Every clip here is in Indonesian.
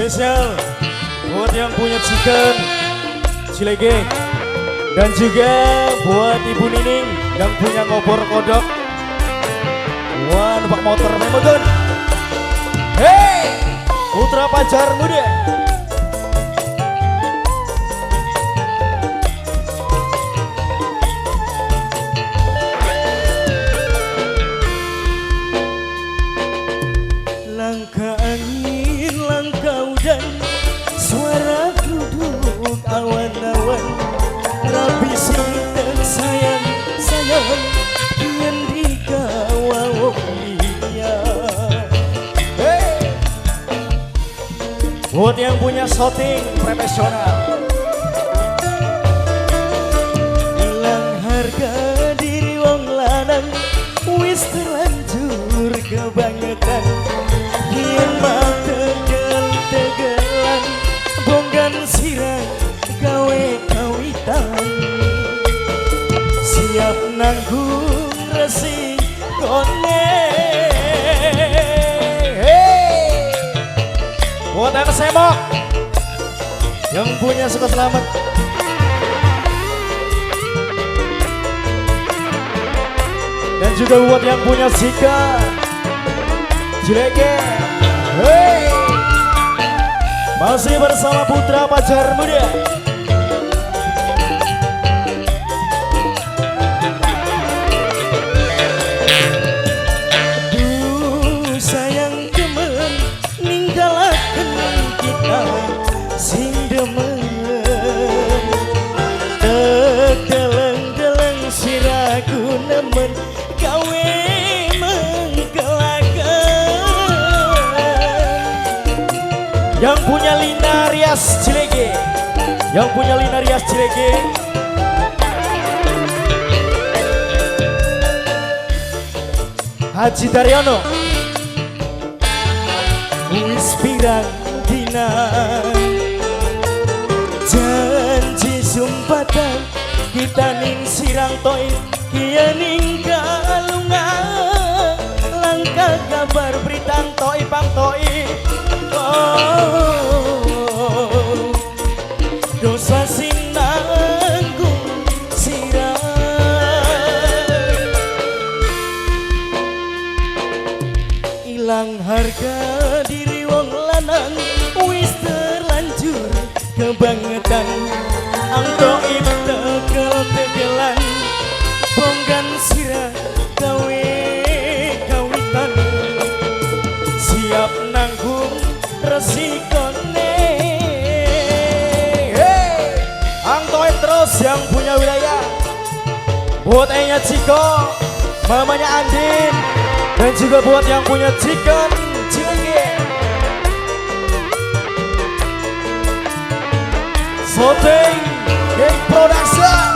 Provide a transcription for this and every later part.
spesial buat yang punya chicken Cilege, dan juga buat Ibu Nining yang punya ngopor kodok. Wah, numpak motor memodon. Hei, putra pacar muda. Langkah angin, langkah udan, suara duduk awan-awan, rapi sinten sayang, sayang, yang dikawal dia. Hey, buat yang punya shooting profesional. Hilang harga diri wong lanang, wis terlanjur kebangetan. Yang mau tegel-tegelan, bonggan sirah gawe kawitan. Siap nanggung resikone. Hey, buat anak semok yang punya suka selamat. Dan juga buat yang punya Sika Cilege. Hey, masih bersama putra pacar muda. Duh sayang demen ninggalaken kita sing demen. Deleng-deleng siraku nemen gawe Yang punya Lina Rias Cilege, yang punya Lina Rias Cilege. Haji Daryono, wis pirang dina janji sumpatan kita ning sirang toi kia ning galungan langkah kabar beritang toi pang toi. Oh, dosa sing nanggung sirah, ilang harga diri wong lanang wis terlanjur kebangetan. Angtoib tegel-tegelan, bonggan sirah gawe kawitan. Siap nanggung resikone. hey, Angtoib terus yang punya wilayah. Buat Enya Ciko, mamanya Andin, dan juga buat yang punya chicken Cilege. Shooting Gang Production.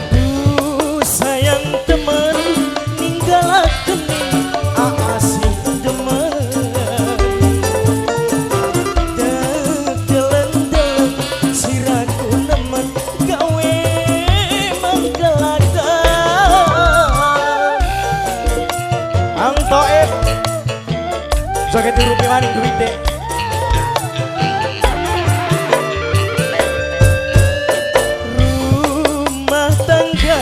Aduh sayang temen ninggalaken aasih demen. Deleng-deleng siraku nemen gawe manggelaken. Angtoib joget di rupi maning duite. Rumah tangga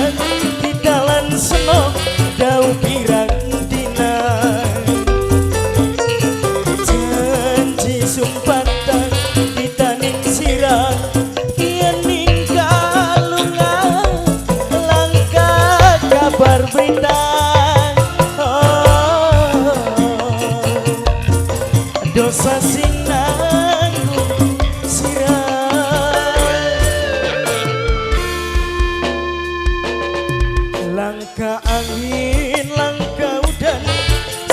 di dalan seno dau pirang dina janji sumpatan kita ning sirah yen ning kalungan langkah kabar berita. Oh, dosa sing nanggung sirah. Langkah angin, langkah udan,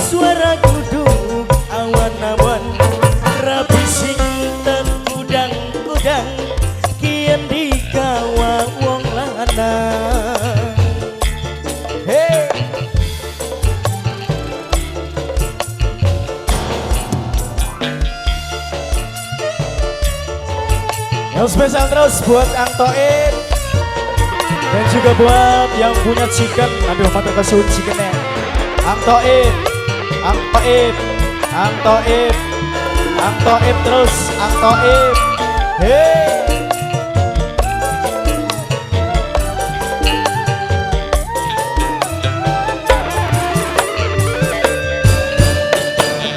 suara duduk awan-awan, rapi sinten kudang-kudang, kian dikawa wong lanang. Hey, yang spesial terus buat Angtoib Dan juga buat yang punya chicken, aduh mata kesun chickennya. Ang Toib, Ang Toib, Ang Toib, Ang Toib terus, Ang Toib. Hey.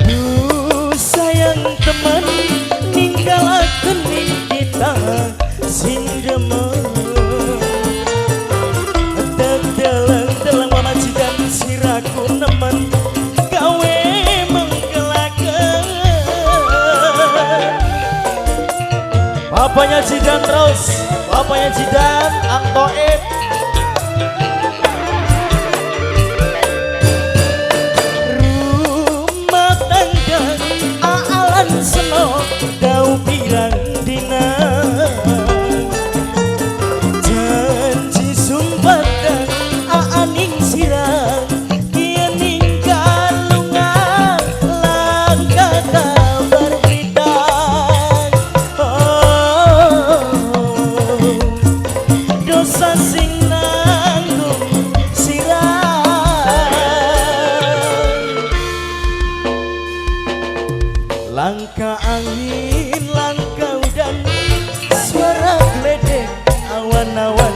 Duh sayang teman, ninggalaken kita sindemen. Dalang majikan siraku nemen gawe menggelaken. Bapaknya Jidan terus, bapaknya Jidan, Ang Toib. Rumah tangga aalan seno dau pirang dina. Janji sumpah dan aaning sirang kian ninggal lungan langkah kabar berita. Dosa sing nanggung sirang. Langkah angin, langkah udan, suara geledek awan-awan.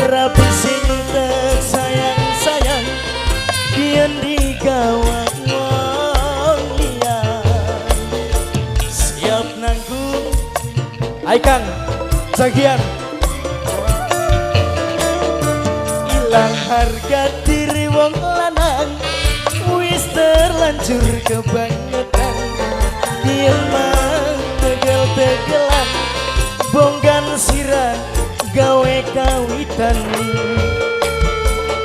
Rapi sing tersayang-sayang kian digawak wong liyan. Siap nanggung Aikang, Jagian. ilang harga diri wong lanang, wis terlanjur kebangetan. Kian mah tegel-tegelan, bonggan sirah gawe kawitan.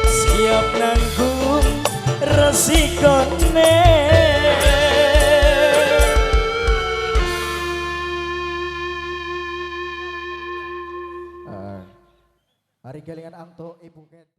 Siap nanggung resikone.